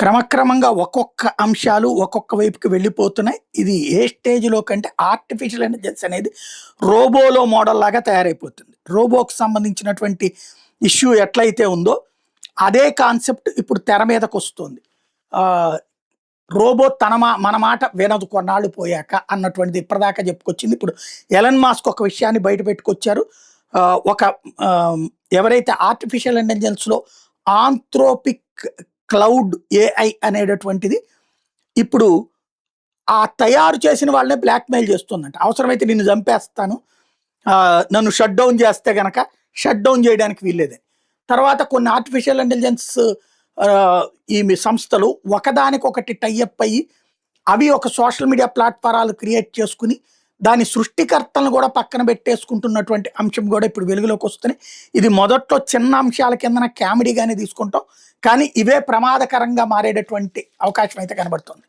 క్రమక్రమంగా ఒక్కొక్క అంశాలు ఒక్కొక్క వైపుకి వెళ్ళిపోతున్నాయి. ఇది ఏ స్టేజ్‌లో కంటే ఆర్టిఫిషియల్ ఇంటెలిజెన్స్ అనేది రోబోలో మోడల్ లాగా తయారైపోతుంది. రోబోకి సంబంధించినటువంటి ఇష్యూ ఎట్లయితే ఉందో, అదే కాన్సెప్ట్ ఇప్పుడు తెర మీదకొస్తుంది. ఆహ్, రోబో మన మాట వినదు కొన్నాళ్ళు పోయాక అన్నటువంటిది ఇప్పటిదాకా చెప్పుకొచ్చింది. ఇప్పుడు ఎలన్ మాస్క్ ఒక విషయాన్ని బయట పెట్టుకొచ్చారు. ఒక ఎవరైతే ఆర్టిఫిషియల్ ఇంటెలిజెన్స్‌లో ఆంథ్రోపిక్ క్లౌడ్ ఏఐ అనేటటువంటిది ఇప్పుడు ఆ తయారు చేసిన వాళ్ళనే బ్లాక్‌మెయిల్ చేస్తుందంట. అవసరమైతే నిన్ను చంపేస్తాను. నన్ను షట్ డౌన్ చేస్తే గనక షట్ డౌన్ చేయడానికి వీల్లేదని. తర్వాత కొన్ని ఆర్టిఫిషియల్ ఇంటెలిజెన్స్ ఈ సంస్థలు ఒకదానికొకటి టై అప్ అయ్యి అవి ఒక సోషల్ మీడియా ప్లాట్‌ఫారాలు క్రియేట్ చేసుకొని దాని సృష్టికర్తలను కూడా పక్కన పెట్టేసుకుంటున్నటువంటి అంశం కూడా ఇప్పుడు వెలుగులోకొస్తున్నాయి. ఇది మొదట్లో చిన్న అంశాల కిందన కామెడీగానే తీసుకుంటాం. కానీ ఇవే ప్రమాదకరంగా మారేటటువంటి అవకాశం అయితే కనబడుతుంది.